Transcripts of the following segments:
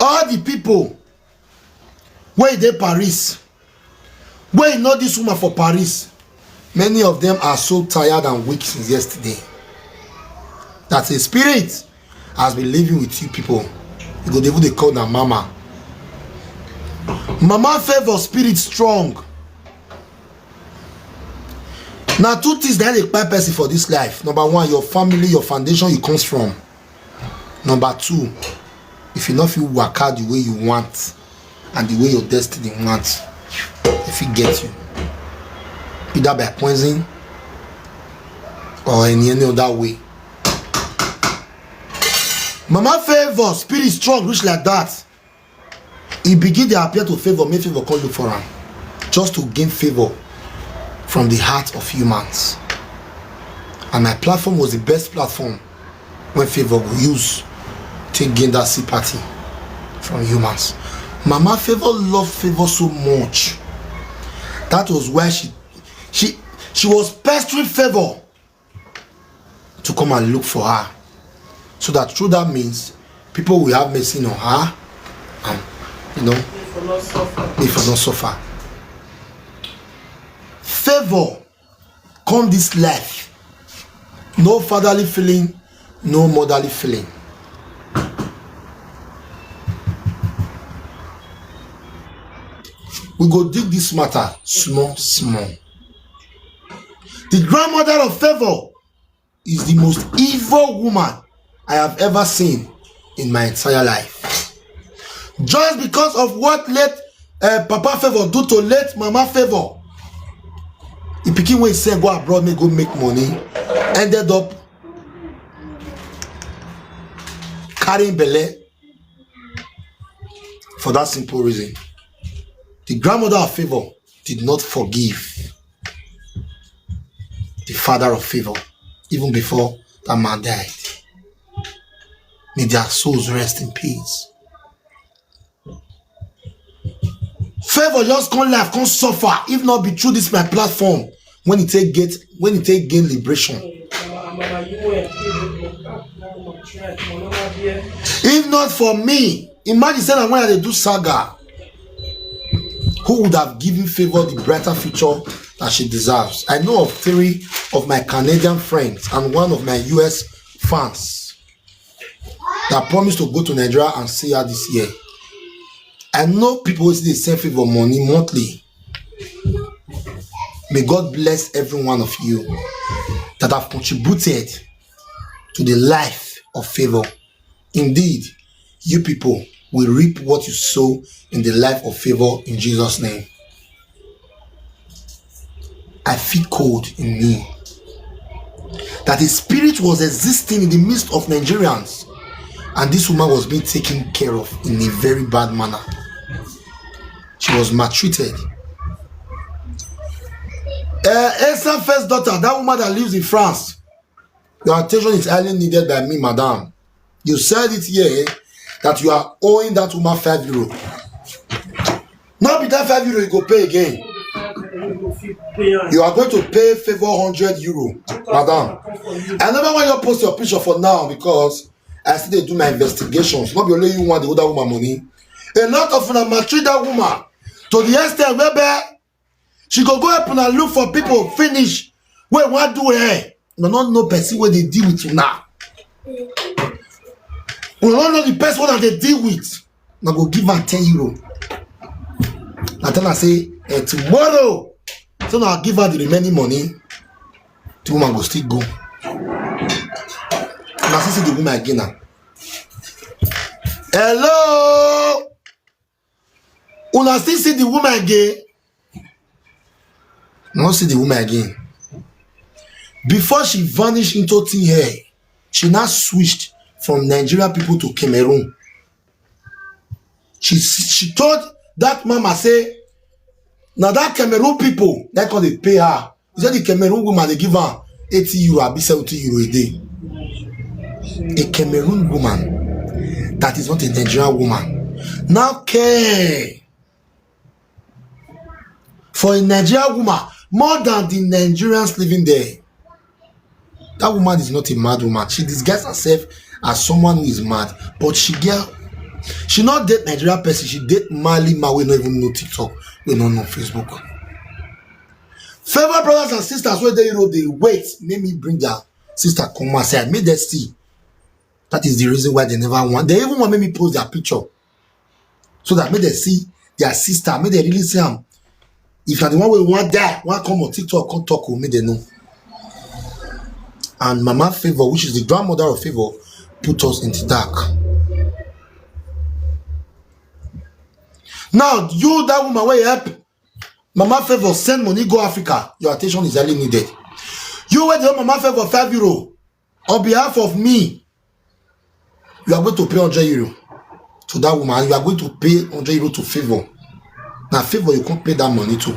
All the people where they Paris, where you know this woman for Paris, many of them are so tired and weak since yesterday. That a spirit has been living with you people. You go they call them mama. Mama Favour spirit strong. Now two things that a Kpai person for this life. Number one, your family, your foundation you comes from. Number two, if you not feel work out the way you want and the way your destiny wants, if it gets you, either by poison or in any other way. Mama Favour spirit strong reach like that. He begin to appear to Favour, make Favour come look for him, just to gain favor from the heart of humans. And my platform was the best platform when Favour will use to gain that sympathy from humans. Mama Favour loved Favour so much. That was why she was pestering Favour to come and look for her, so that through that means people will have mercy on her, and you know, if not suffer. Favour come this life, no fatherly feeling, no motherly feeling. We go dig this matter small. The grandmother of Favour is the most evil woman I have ever seen in my entire life. Just because of what late Papa Favour do to late Mama Favour, he became when he said go abroad, may go make money, ended up carrying belle for that simple reason. The grandmother of Favour did not forgive the father of Favour even before that man died. May their souls rest in peace. Favour just can't laugh, can't suffer, if not be through this my platform when it take gain liberation. If not for me, imagine saying when they do saga, who would have given Favour the brighter future that she deserves? I know of 3 of my Canadian friends and 1 of my US fans that promised to go to Nigeria and see her this year. I know people who send Favour money monthly. May God bless every one of you that have contributed to the life of Favour. Indeed, you people will reap what you sow in the life of Favour in Jesus' name. I feel cold in me that a spirit was existing in the midst of Nigerians, and this woman was being taken care of in a very bad manner. She was maltreated. Elsa's first daughter, that woman that lives in France, your attention is highly needed by me, madam. You said it here that you are owing that woman €5. Not be that €5 you go pay again. You are going to pay Favour €100, madam. I never want you to post your picture for now because I still they do my investigations. Not be only you want the other woman money. A lot of them maltreat that woman to the extent where she go up and look for people finish where what do her. No, not no person where they deal with you now. We don't know the person that they deal with. Now go give her €10. I tell her say tomorrow, so now I'll give her the remaining money. The woman go still go. Now see the woman again now. Hello. Una still see the woman again. Not see the woman again. Before she vanished into thin hair, she now switched from Nigerian people to Cameroon. She told that mama say, now that Cameroon people, that cause they pay her. He said the Cameroon woman they give her €80, be €70 a day. A Cameroon woman that is not a Nigerian woman now care for a Nigerian woman more than the Nigerians living there. That woman is not a mad woman. She disguises herself as someone who is mad, but she She not date Nigeria person, she date Mali man, we don't even know TikTok, we don't know Facebook. Favour brothers and sisters where they Europe, they wait, make me bring their sister come outside, make them see. That is the reason why they never want. They even want me post their picture. So that make them see their sister, make they really see them. If you're the one we want that, want come on TikTok, come talk with me, they know. And Mama Favour, which is the grandmother of Favour, put us into dark. Now, you, that woman, where you help Mama Favour send money, go Africa, your attention is highly needed. You wait the Mama Favour €5 on behalf of me. You are going to pay €100 to that woman, and you are going to pay €100 to Favour. Now, Favour, you can't pay that money to.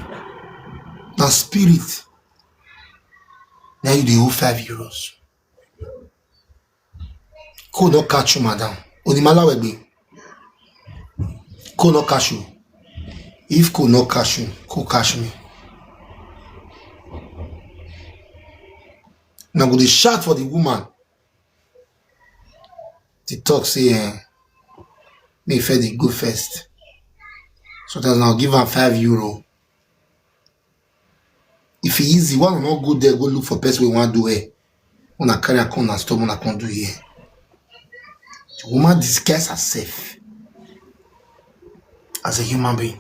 Now, spirit. Now you do €5. Could not catch you, madam. Onimala webe. Could not catch you. If could not catch you, could catch me. Now go the shout for the woman. The talk say, may fair the go first. So that's now give her €5. If it easy, one will not go there, go look for person we want to do it. When I carry a con and stop, when I can't do here. The woman disguises herself as a human being.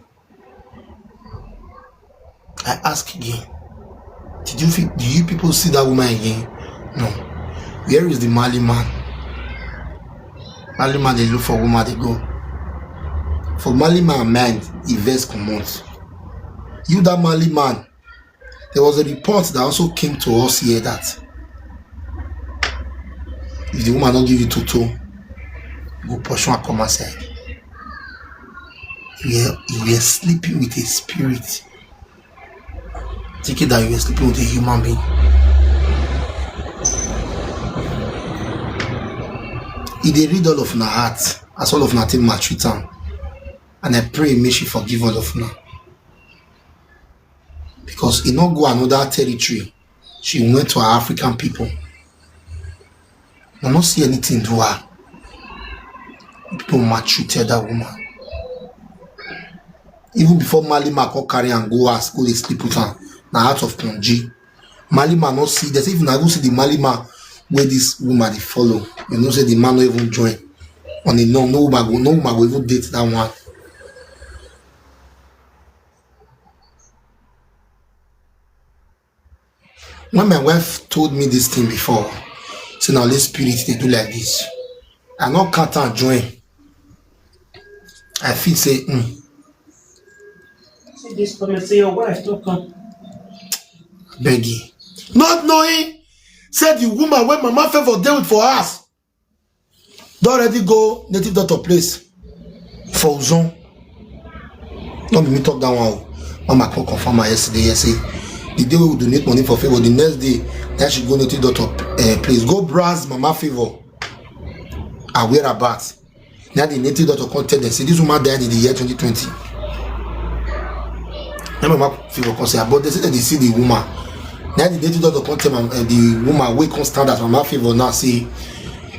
I ask again, do you people see that woman again? No. Where is the Mali man? Mali man, they look for woman, they go. For Mali man mind, he vex command. You that Mali man, there was a report that also came to us here that if the woman don't give you toto, go push one come outside. You were sleeping with a spirit. Take it that you were sleeping with a human being. If they read all of my heart, as all of my thing maltreat them, and I pray may she forgive all of them. Because it not go another territory. She went to her African people. I don't see anything to her. People maltreated that woman. Even before Malima can carry and go ask, go they sleep with her. Now out of Ponji. Malima not see. They say even I go see the Malima where this woman they follow. You know say the man not even join. On the no woman go even date that one. When my wife told me this thing before, say now let spirit they do like this. I not can't join. I feel say See this come and say your wife don't come. Beg you. Not knowing, said the woman when Mama Favour deal with for us. Don't already go native doctor place for Uzon. Don't be me talk that one. Mama can confirm her yesterday. Say the day we will donate money for Favour, the next day that she go native doctor place. Go browse Mama Favour and whereabouts. Now the native doctor come tell them say this woman died in the year 2020. Now Mama Favour come say but they say that they see the woman. Now the native doctor come tell the woman wey come stand as Mama Favour now say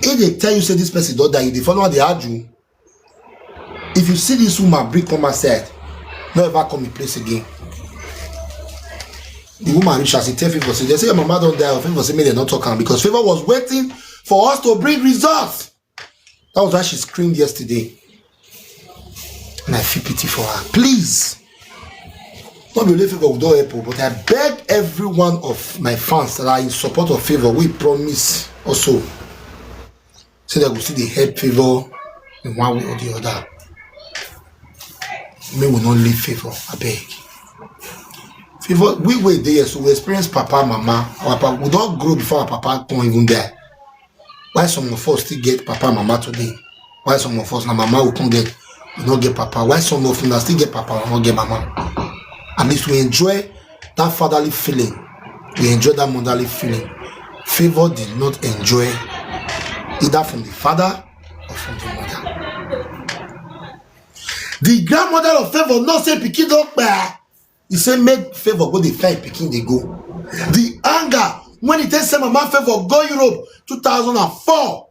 if they tell you say this person don't die, they follow the argue. If you see this woman bring come outside, no ever come in place again. The woman reach as he tell Favour say they say your mama don't die, or Favour say make they not talk am because Favour was waiting for us to bring results. That was why she screamed yesterday. And I feel pity for her. Please, not believe Favour will do help, but I beg every one of my fans that are in support of Favour, we promise also so that we see the help Favour in one way or the other. May we not leave Favour, I beg. Favour, we wait there, so we experience Papa, Mama. Our Papa, we don't grow before our Papa come even there. Why some of us still get Papa, Mama today? Why some of us, now Mama will come get, we not get Papa? Why some of us still get Papa, we not get Mama? At least we enjoy that fatherly feeling. We enjoy that motherly feeling. Favour did not enjoy either from the father or from the mother. The grandmother of Favour not say pikin don't bear. He say make Favour go the fight pikin they go. The anger when he tells Mama Favour go Europe 2004.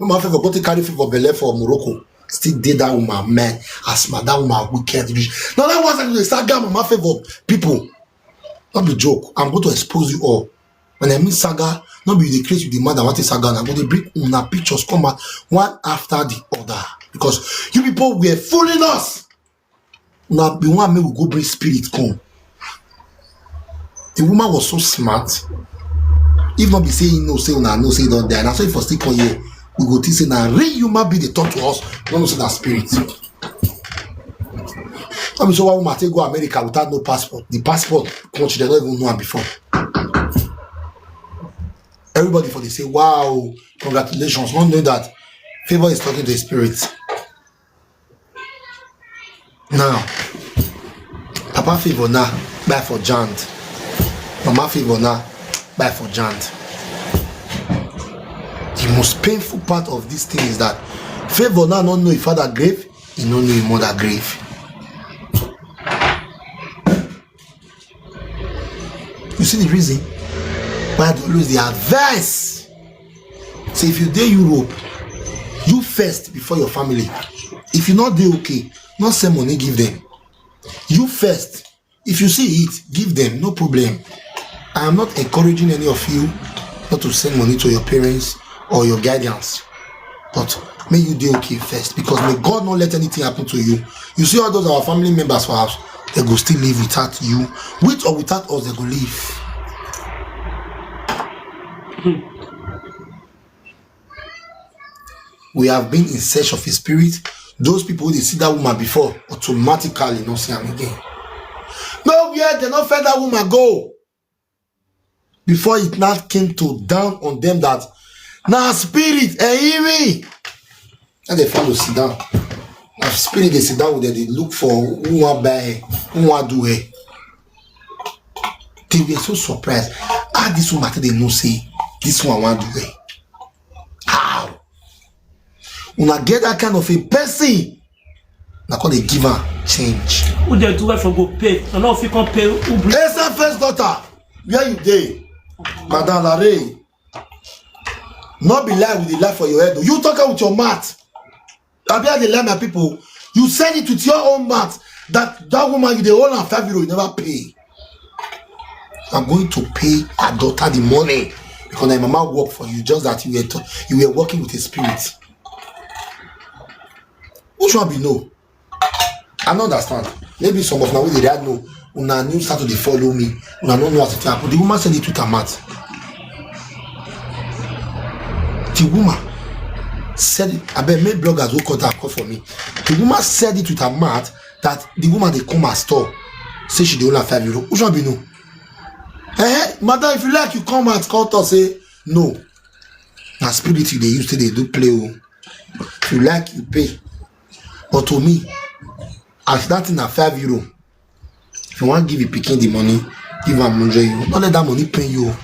Mama Favour go to carry Favour belle for Morocco. still did that woman, man. As my that woman wicked. Now that was like the saga mama favor people. Not be joke. I'm going to expose you all. When I mean saga, not be the case with the mother what is saga. I'm going to bring una pictures come out one after the other. Because you people were fooling us. Now be one me will go bring spirit come. The woman was so smart. If not be saying no, say una no, say don't die. And so if for still come here, we go to say now real human be the talk to us. We don't say that spirit. I mean, so why woman take go America without no passport? The passport country they don't even know her before. Everybody for they say, wow, congratulations. Not knowing that Favour is talking to the spirit. Now, Papa Favour now buy for Jant. Mama Favour now buy for Jant. The most painful part of this thing is that Favour now don't know his father grave, he don't know his mother grave. You see the reason why they always the advice. So if you dey Europe, you first before your family. If you not dey okay, not send money, give them. You first. If you see it, give them, no problem. I am not encouraging any of you not to send money to your parents or your guardians. But may you dey okay first, because may God not let anything happen to you. You see all those our family members for us, they go still live without you. With or without us, they go live. We have been in search of a spirit. Those people who they see that woman before automatically not see them again. No, yeah, they not let that woman go. Before it not came to down on them that now spirit, me. And they follow sit down. Now spirit they sit down with them, they look for who want buy, who want do it. They were so surprised. Ah, this woman they no say this one want do it. How? When I get that kind of a person, I call they give her change. Who they do it for go pay? I know if you can pay. It's her first daughter. Where you dey? Madame Larry. Not be lie with the lie for your head. You talk with your mouth. I be the lie my people. You send it with your own mouth that woman you the own and €5 you never pay. I'm going to pay her daughter the money because my mama work for you, just that you were working with a spirit. Which one be no? I don't understand. Maybe some of now they don't know. Una new start to follow me. Una don't know what to happen. The woman said it to her mouth. The woman said it. I bet many bloggers who cut her call for me. The woman said it with her mouth that the woman they come and store. Say she dey owe €5. Which one be no? Madam, if you like, you come and call us, say no. Now spirit they used to they do play. If you like, you pay. But to me, as that thing at €5, if you want to give your picking the money, give her €100. Don't let that money pay you.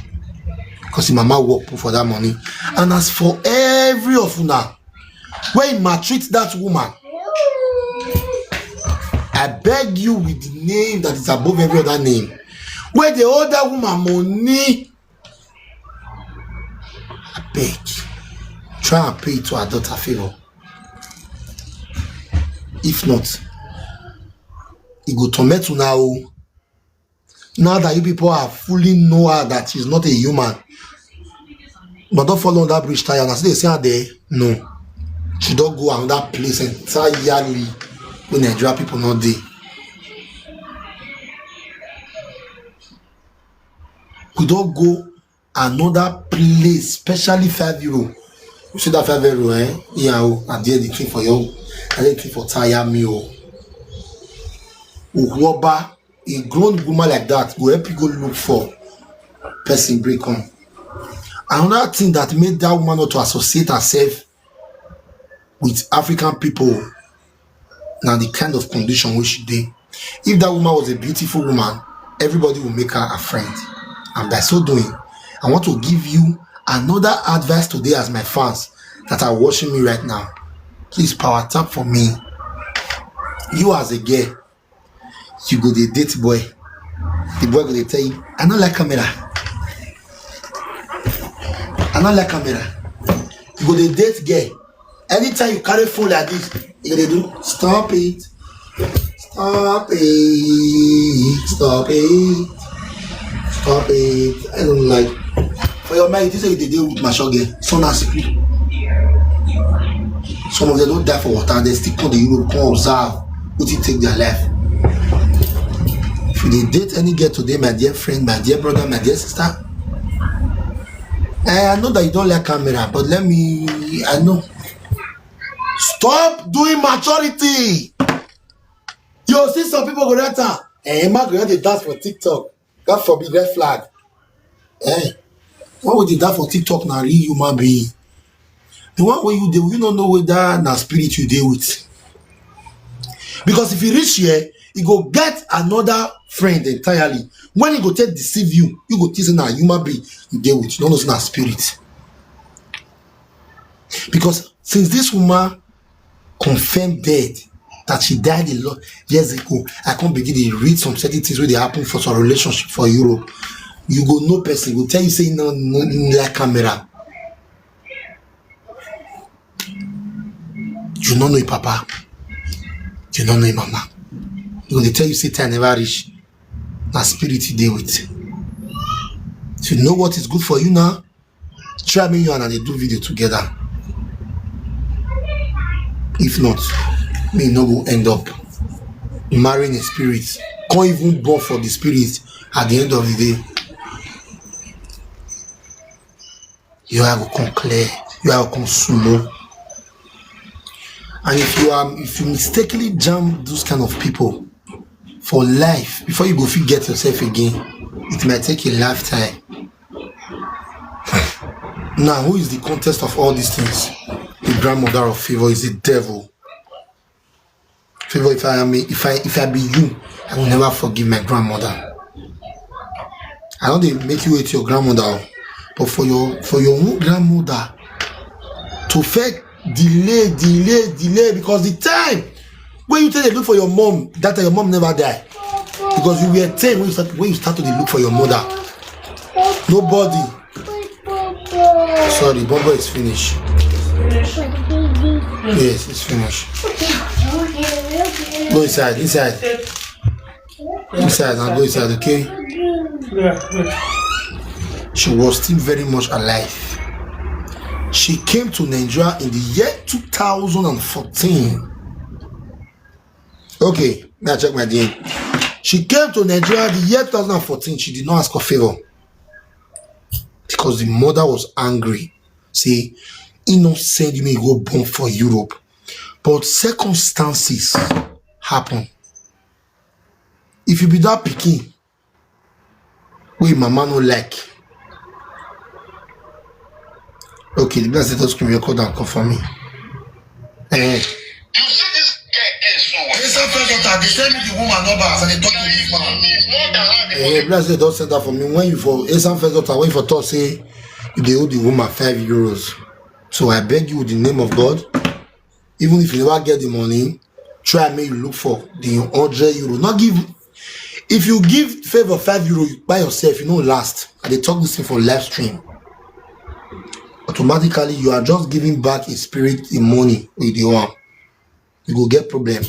Because your mama work for that money. And as for every of you now, when you maltreat that woman, I beg you with the name that is above every other name. Where the other woman money, I beg, try and pay it to her daughter Favour. If not, it go torment you now. Now that you people are fully know her that she's not a human, but don't follow on that bridge tire. And as they say her there, no, she don't go another place entirely when Nigeria people not there. We don't go another place, especially €5. You see that €5, yeah, and there the thing for you, and the thing for tire meal. Uhuoba, a grown woman like that, go help you go look for person break on. Another thing that made that woman not to associate herself with African people, now the kind of condition which she did. If that woman was a beautiful woman, everybody will make her a friend. And by so doing, I want to give you another advice today as my fans that are watching me right now. Please power tap for me. You as a girl, you go the date boy. The boy go tell you, I don't like camera. I don't like camera. You go the date girl. Anytime you carry phone like this, you gonna do stop it. Stop it. Stop it. Stop it. I don't like. For your mind, you say you deal with my shoggy. So nasty. Some of them don't die for water, they still come the Europe, come observe, what it take their life. If you date any girl today, my dear friend, my dear brother, my dear sister, I know that you don't like camera, but I know. Stop doing maturity. You see some people go enter, Emma go to dance for TikTok. God forbid, red flag. Why would you dance for TikTok now, real human being? The one where you deal, you don't know whether na spirit you deal with. Because if you reach here, you go get another friend entirely. When you go take deceive you, you go tease na human being you deal with. You don't know na spirit. Because since this woman confirmed dead, that she died a lot years ago, I can't begin to read some certain things where they happen for some relationship for Europe. You go no person will tell you say no like camera. You don't know your papa. You don't know your mama. You will tell you Satan never reach. That spirit you deal with. So you know what is good for you now? Try me you and they do video together. If not, me no go end up marrying a spirit. Can't even born for the spirit at the end of the day. You have to come clear. You have to come slow. And if you mistakenly jam those kind of people for life, before you go get yourself again, it might take a lifetime. Now, who is the contest of all these things? The grandmother of Favour is the devil. Favour, if I be you, I will never forgive my grandmother. I know they make you hate your grandmother, but for your own grandmother to fake delay because the time when you tell they look for your mom, that your mom never die, because you were 10 when you start to look for your mother. Nobody. Sorry, Bombo is finished. Yes, it's finished. Go inside. Now go inside, okay? She was still very much alive. She came to Nigeria in the year 2014. Okay, now check my DM. She came to Nigeria the year 2014. She did not ask for favor because the mother was angry. Say, he not said you may go born for Europe, but circumstances happen. If you be that picky, we mama no like. Okay, the blessed us can record and come for me. You see this girl they send me the woman number and they talk to this man. Blessed don't send that for me. When you for some first daughter, when you for talk say you owe the woman €5. So I beg you, with the name of God, even if you never get the money, try and make you look for the €100. Not give. If you give Favour €5 by yourself, you know last. And they talk this thing for live stream. Automatically you are just giving back a spirit in money with the one. You go get problem.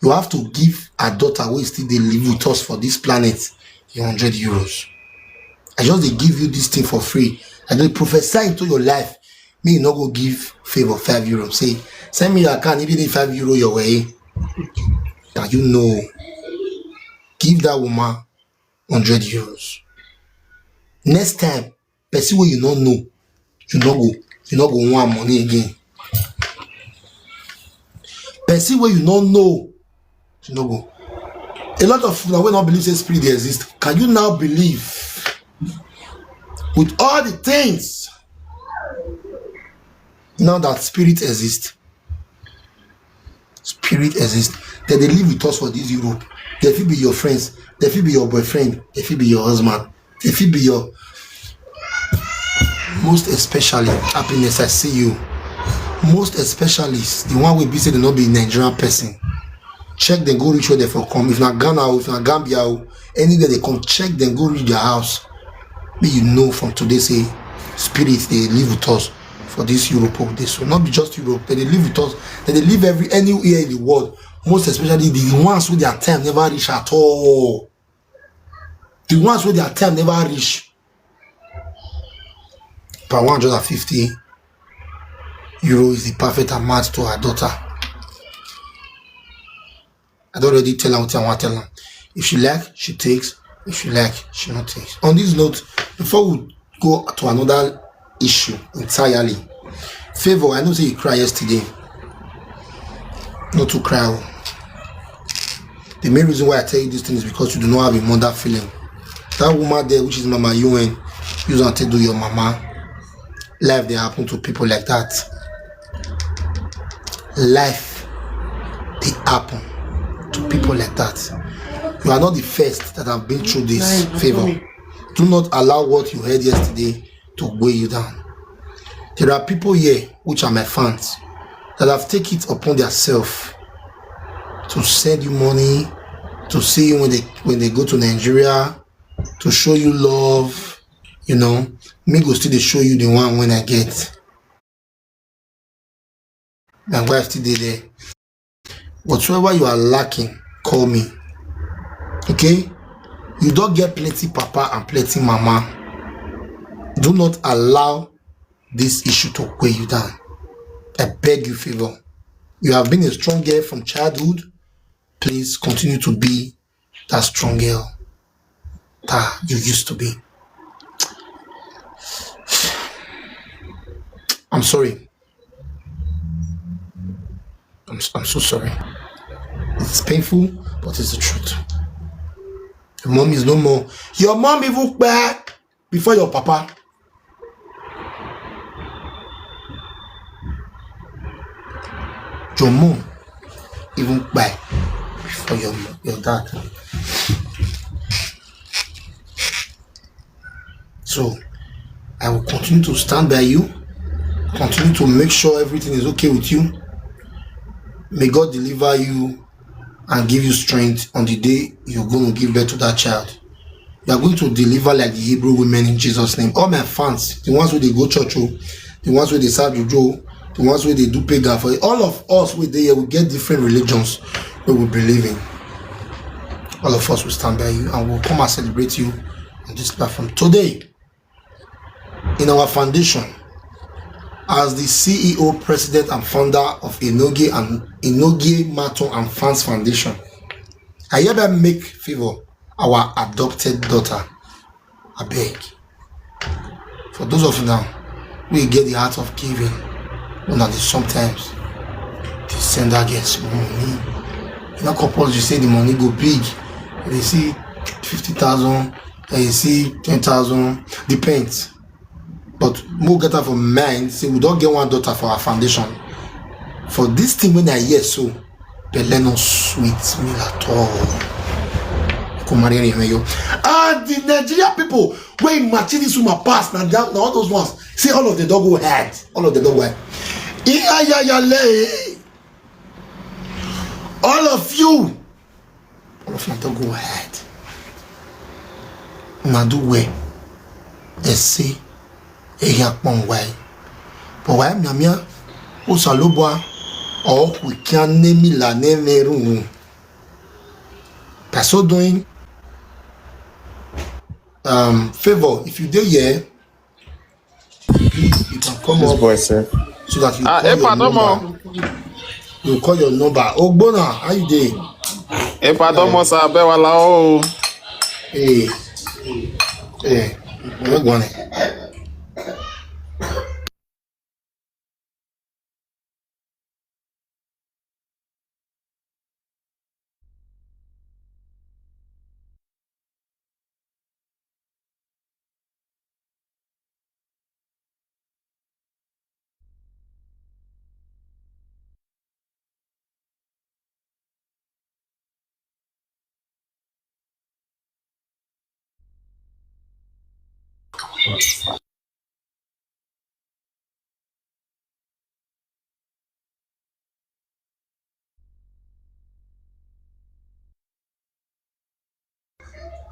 You have to give a daughter who still they live with us for this planet €100. I just they give you this thing for free. And they prophesy into your life. Me not go give Favour €5. Say, send me your account, even if €5 your way. That you know. Give that woman €100. Next time, person where you don't know, you not go want money again. Person where you don't know, you not go. A lot of people will not believe that spirit they exist. Can you now believe with all the things now that spirit exists? Spirit exists. That they live with us for this Europe. They will be your friends. They will be your boyfriend. They will be your husband. They will be your most especially happiness. I see you. Most especially the one will be said not be a Nigerian person. Check them, go reach where they for come. If not Ghana, if not Gambia, anywhere they come, check them, go reach their house. May you know from today say spirit they live with us for this Europe of this. So not be just Europe. They live with us. They live anywhere in the world. Most especially the ones with their time never reach at all. The ones with their time never reach. Per 150 euro is the perfect amount to her daughter. I don't already tell her what I want to tell her. If she like, she takes. If she like, she not takes. On this note, before we go to another issue entirely, Favour, I know say you cry yesterday. Not to cry. The main reason why I tell you this thing is because you do not have a mother feeling. That woman there, which is Mama UN, you don't to do your mama. Life they happen to people like that. Life they happen to people like that. You are not the first that have been through this. Favour. Do not allow what you heard yesterday to weigh you down. There are people here, which are my fans, that have taken it upon themselves to send you money, to see you when they go to Nigeria, to show you love. You know, me go still they show you the one when I get. My wife still there. Whatsoever you are lacking, call me. Okay? You don't get plenty papa and plenty mama. Do not allow this issue to weigh you down. I beg you, Favour. You have been a strong girl from childhood. Please continue to be that strong girl that you used to be. I'm sorry. I'm so sorry. It's painful, but it's the truth. Your mom is no more. Your mom even back before your papa. Your mom even back before your dad. So I will continue to stand by you, continue to make sure everything is okay with you. May God deliver you and give you strength on the day you're going to give birth to that child. You are going to deliver like the Hebrew women in Jesus' name. All my fans, the ones where they go church, the ones where they serve Jojo, the ones where they do pagan for it, all of us where they will get different religions where we believe in. All of us will stand by you and we'll come and celebrate you on this platform. Today, in our foundation, as the CEO, president, and founder of Inogie Maton and Fans Foundation, I hereby make Favour our adopted daughter. I beg. For those of you now, we get the heart of giving. Sometimes they send against money. You know, couples, you say the money go big. They see 50,000, they see 10,000, depends. But more get her for mind, say we don't get one daughter for our foundation. For this thing when I hear so, Bele no sweet me at all. And the Nigeria people, when imagine this woman pass, now all those ones, see all of the dog go ahead. All of the dog go ahead. All of you don't go ahead. Now do way. They say. But why am I Osalobwa or we can name la name room? So doing Favour, if you dare here, please you can come this up boy, sir. So that you call your number. You call your number. Oh Bona, how you doing? Hey, we're going.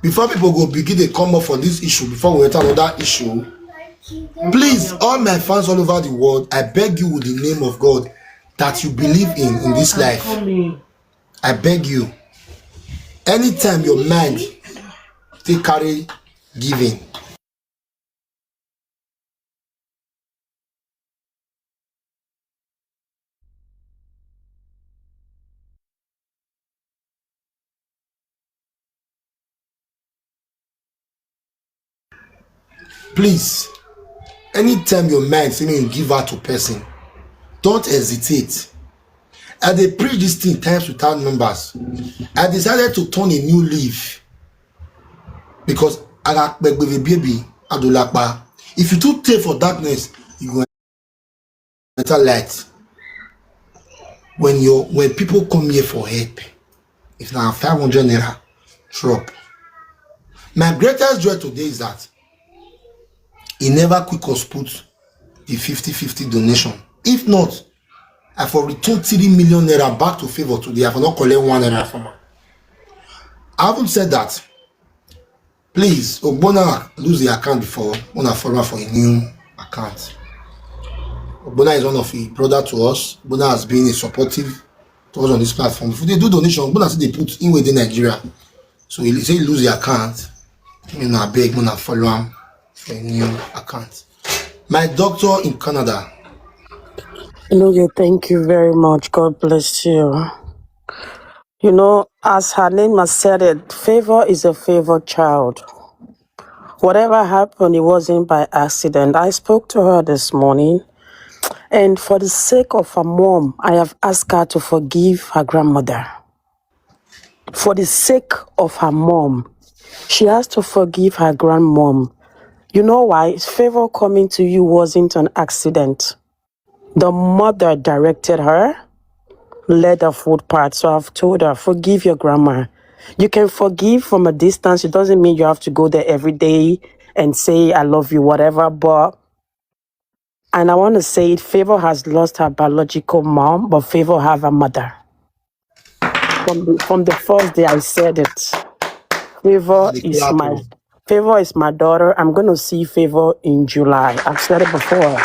Before people go begin, they come up for this issue. Before we enter another issue, Please, all my fans all over the world, I beg you with the name of God that you believe in this life. I beg you. Anytime your mind take carry giving, please, anytime your mind say you give out to person, don't hesitate. I dey preach this thing times without numbers. I decided to turn a new leaf because baby adolapa. If you too take for darkness, you go enter light. When people come here for help, if now 500 naira drop. My greatest joy today is that he never quick us put the 50-50 donation. If not, I for return 3 million naira back to Favour today. I for not collect 1 naira from her. I haven't said that. Please, Ogbonna lose the account before. Wanna follow for a new account. Ogbonna is one of a brother to us. Ogbonna has been a supportive to us on this platform. If they do donation, Ogbonna say they put in within Nigeria. So he say he lose the account. You know, I beg, Ogbonna follow him for a new account. My doctor in Canada. Inoge, thank you very much. God bless you. You know, as her name has said it, Favour is a favored child. Whatever happened, it wasn't by accident. I spoke to her this morning, and for the sake of her mom, I have asked her to forgive her grandmother. For the sake of her mom, she has to forgive her grandmom. You know why? Favour coming to you wasn't an accident. The mother directed her, led her footpath. So I've told her, forgive your grandma. You can forgive from a distance. It doesn't mean you have to go there every day and say, I love you, whatever. And I want to say it, Favour has lost her biological mom, but Favour have a mother. From the first day I said it. Favour is my daughter. I'm going to see Favour in July. I've said it before.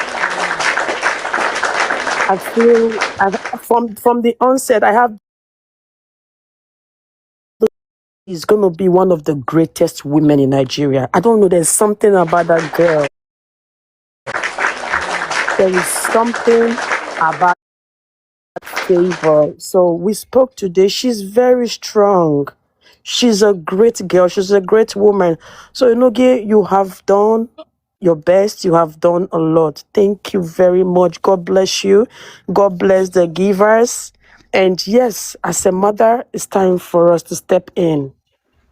I feel from the onset, is going to be one of the greatest women in Nigeria. I don't know. There's something about that girl. There is something about Favour. So we spoke today. She's very strong. She's a great girl. She's a great woman. So, Inoge, you have done your best. You have done a lot. Thank you very much. God bless you. God bless the givers. And yes, as a mother, it's time for us to step in.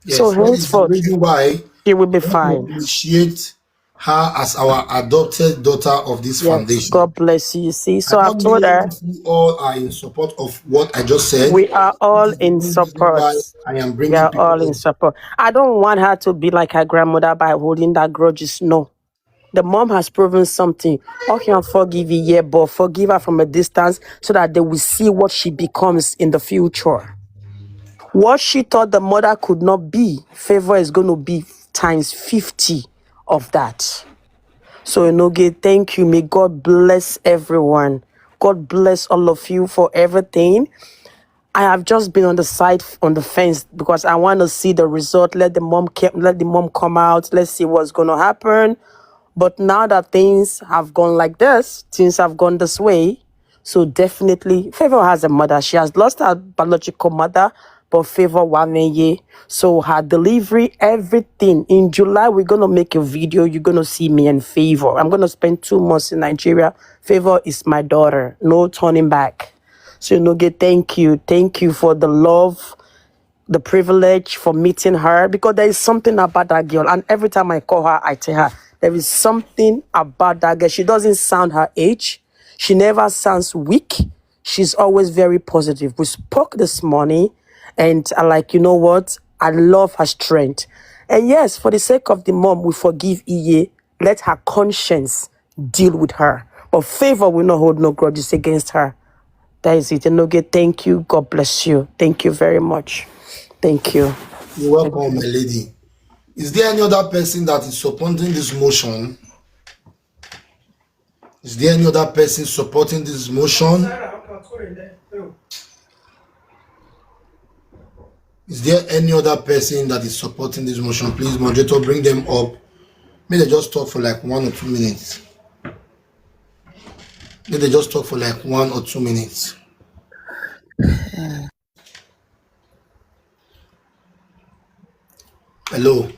Yes, so that is the henceforth, reason why she will be we fine. appreciate her as our adopted daughter of this Yes, foundation. God bless you. See, so I I've don't told know her if you all are in support of what I just said. we are all This is the in only reason support. why I am We bringing are people all in in. support. I don't want her to be like her grandmother by holding that grudges. No. The mom has proven something. I can forgive you, yeah, but forgive her from a distance so that they will see what she becomes in the future. What she thought the mother could not be, Favour is going to be times 50 of that. So, Inoge, thank you. May God bless everyone. God bless all of you for everything. I have just been on the side, on the fence, because I want to see the result. Let the mom come out. Let's see what's going to happen. But now that things have gone like this, things have gone this way, so definitely Favour has a mother. She has lost her biological mother, but Favour Wamenye. So her delivery, everything. In July, we're going to make a video. You're going to see me and Favour. I'm going to spend 2 months in Nigeria. Favour is my daughter. No turning back. So, Inoge, thank you. Thank you for the love, the privilege, for meeting her, because there is something about that girl. And every time I call her, I tell her, there is something about that girl. She doesn't sound her age. She never sounds weak. She's always very positive. We spoke this morning, and I like, you know what? I love her strength. And yes, for the sake of the mom, we forgive Iye. Let her conscience deal with her. But Favour will not hold no grudges against her. That is it. Inoge, thank you. God bless you. Thank you very much. Thank you. You're welcome, my lady. Is there any other person that is supporting this motion? Is there any other person supporting this motion? Is there any other person that is supporting this motion? Please, moderator, bring them up. Maybe they just talk for like 1 or 2 minutes. Maybe they just talk for like 1 or 2 minutes. Hello.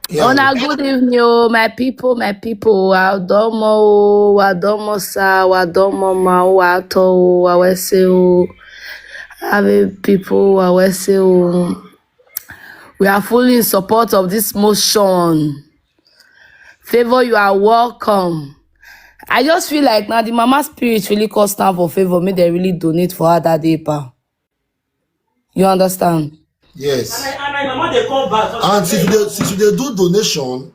Yeah. Good evening, my people, Wadomo, Wadomo, Wadomo, Wato, Waweseo, have people, Waweseo. We are fully in support of this motion. Favour, you are welcome. I just feel like now the mama spirit really cost time for Favour. May they really donate for her that day, pa. You understand? Yes. And mama they come back. And since they do donation,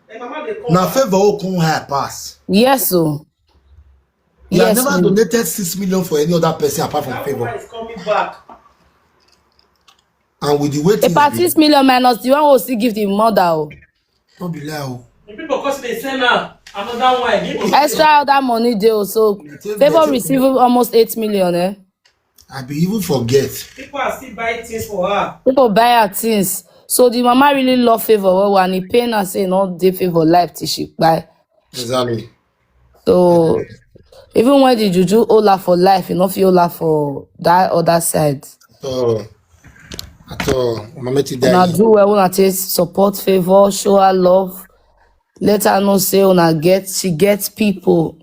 now Favour will come high pass. Yes, so. You have never donated 6 million for any other person apart from Favour. Is coming back. And with the waiting. About 6 million minus the one who still give the mother. Don't be loud. The people cause they send her another one. Extra other money they also. Favour receiving almost 8 million, eh? I be even forget. People are still buying things for her. People buy her things. So the mama really love Favour well, and he paying her say no dey Favour life till she buy. Exactly. So even when the juju hold her for life, you know feel her for that other side. At all. Mama Una do well when I take support Favour, show her love. Let her know say she gets people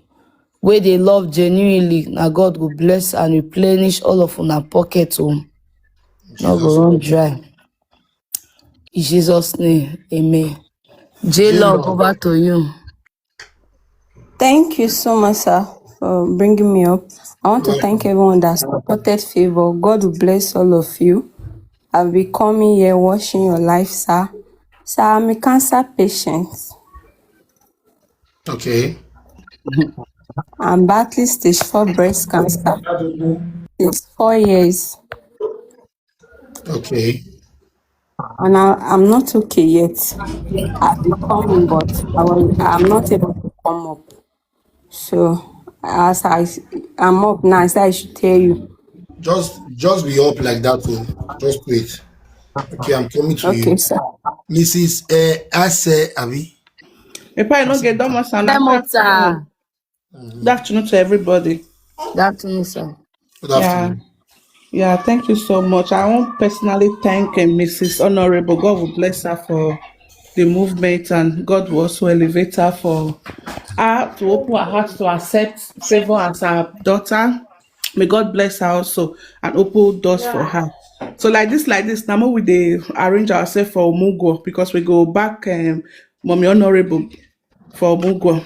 where they love genuinely. Now God will bless and replenish all of una pocket home. Not go run dry. In Jesus' name, amen. J-Log, over to you. Thank you so much, sir, for bringing me up. I want to thank everyone that supported Favour. God will bless all of you. I'll be coming here watching your life, sir. Sir, I'm a cancer patient. Okay. I'm battling stage 4 breast cancer. It's 4 years. Okay. And I'm not okay yet. I've been coming, but I'm not able to come up. So, as I'm up now, so I should tell you. Just be up like that, too. Just wait. Okay, I'm coming to you. Okay, sir. Mrs. Ase Abi. If I don't get that much, good afternoon to everybody. Good afternoon, sir. Good afternoon. Yeah, thank you so much. I want personally thank Mrs. Honorable. God will bless her for the movement, and God will also elevate her for her to open her heart to accept Favour as her daughter. May God bless her also and open doors for her. So like this, now we they arrange ourselves for Omugo because we go back Mommy Honorable for Omugo.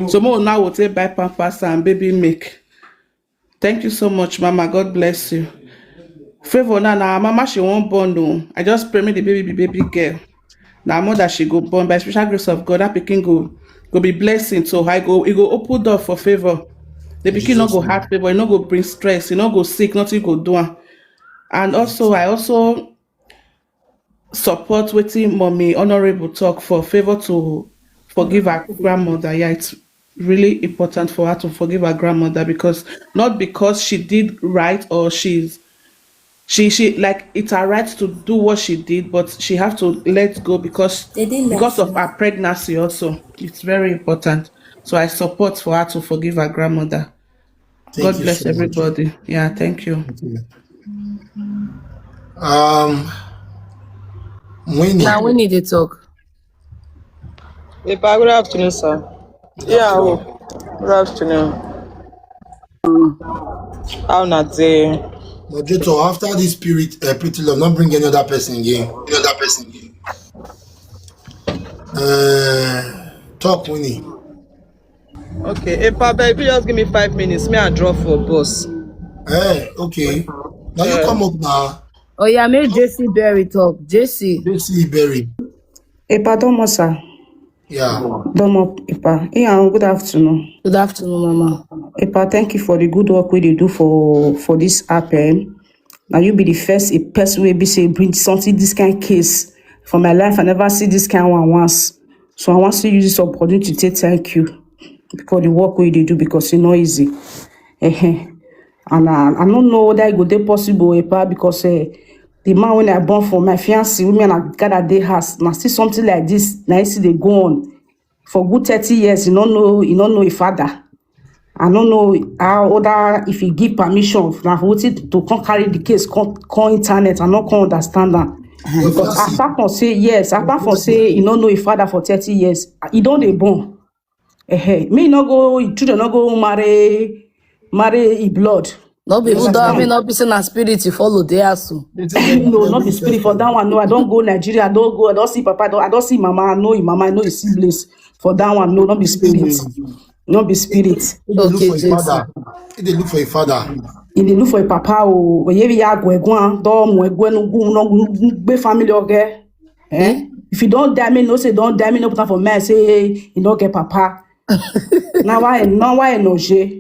So more now will take buy pampers and baby milk. Thank you so much, Mama. God bless you. Favour now, Mama she won't born no. I just pray me the baby be baby girl. Now mother she go born by special grace of God. That pikin go be blessing. So it go open door for Favour. The pikin no go hard Favour, it no go bring stress, it no go sick, nothing go do. And also I also support wetin Mommy Honorable talk for Favour to forgive her grandmother. Yeah, it's really important for her to forgive her grandmother not because she did right or she like it's her right to do what she did, but she have to let go because of her pregnancy also. It's very important. So I support for her to forgive her grandmother. God bless everybody. Much. Yeah, thank you. Winnie. Now we need to talk. Good afternoon, sir. Yeah, good afternoon. How not there? Moderator, after this spirit, pretty love, not bring any other person again. Talk, Winnie. Okay, hey, Papa, if you just give me 5 minutes, me and drop for bus. Hey, okay. Now you come up now. Oh yeah, make JC Berry talk. JC Berry. Epa Domo, sir. Yeah. Domo, Epa. Yeah, good afternoon. Good afternoon, Mama. Epa, thank you for the good work we do for this app. Now you be the first person will be say bring something this kind of case for my life. I never see this kind of one once. So I want to use this opportunity to say thank you. for the work wey they do because it's not easy. And I don't know whether it go dey possible, because the man when I born for my fiancé, women I gather they has now see something like this. Now you see they go on for good 30 years. You don't know a father. I don't know how other if he give permission now to come carry the case, come internet. I not come understand that. Because apart from say yes, apart from say you don't know a father for 30 years, he don't dey born. Me no go children no go marry a blood. No be who don't mean not be saying a spirit you follow there so. No, not the spirit for that one. No, I don't go Nigeria. I don't see Papa. I don't see Mama. I know him Mama. I know his siblings. For that one, no, not be spirit. Not be spirit. Okay, they look for a father. If they look for a papa, oh, yevi ya gwegwan, dom wegwen no be family okay. If you don't die, me no say don't die. Me no put for me say you don't get papa. Now why no je?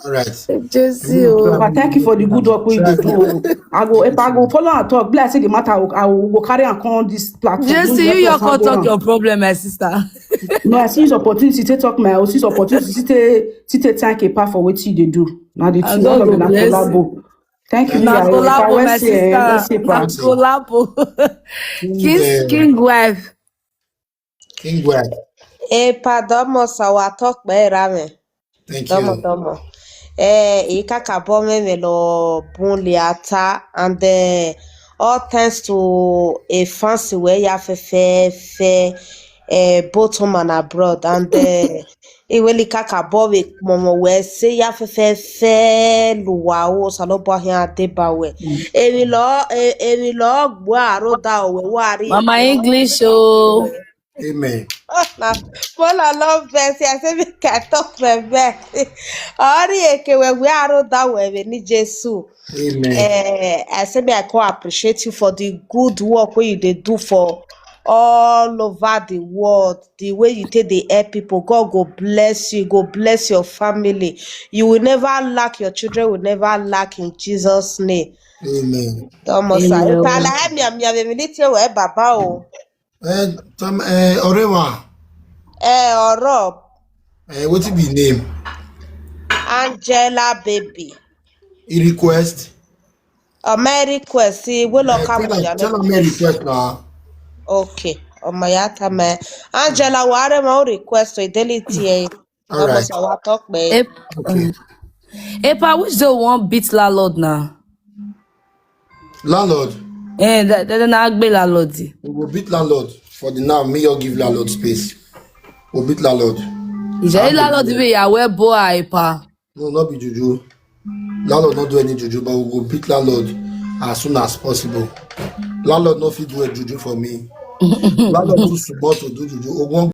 All right. But thank you for the good work we do. If I go follow and talk, bless the matter. I will go carry and come on this platform. Just see you can talk your problem, my sister. No, I see this opportunity to talk my. I see this opportunity to thank Kpai for what you do. Now the two of them collabo. Thank you, collabo, my sister. Collabo. King wife. King wife. Domo sawa talk by rame. Thank Domo you. domo. Ikaka bome melo bunliata and all thanks to a fancy way ya fe both home and abroad and iweli kaka bobe momo we say ya fe luwa o salobo hin adebawe. Emi lo gbo aroda owe wari. Mama English oh. Amen. Now, I love Bessie. I say we can talk for Bessie. We are that way. We need Jesus. Amen. I say me I can appreciate you for the good work what you they do for all over the world. The way you take the help people. God go bless you. Go bless your family. You will never lack. Your children will never lack in Jesus' name. Amen. Thomas, baba o. Orewa. Rob. What it be name? Angela baby. He request. My request. See, we look Tell her my request now. Okay. My yata me. Angela, what my request to delete? All right. Talk me. Okay. Epa, which the one beat landlord now? Landlord. That not be landlord. We will beat landlord for the now. Me you give landlord space. We'll beat landlord. Is there landlord be ya we boy Epa? No, not be juju. Landlord not do any juju, but we will beat landlord as soon as possible. Landlord not fit do a juju for me. Landlord too small to do juju.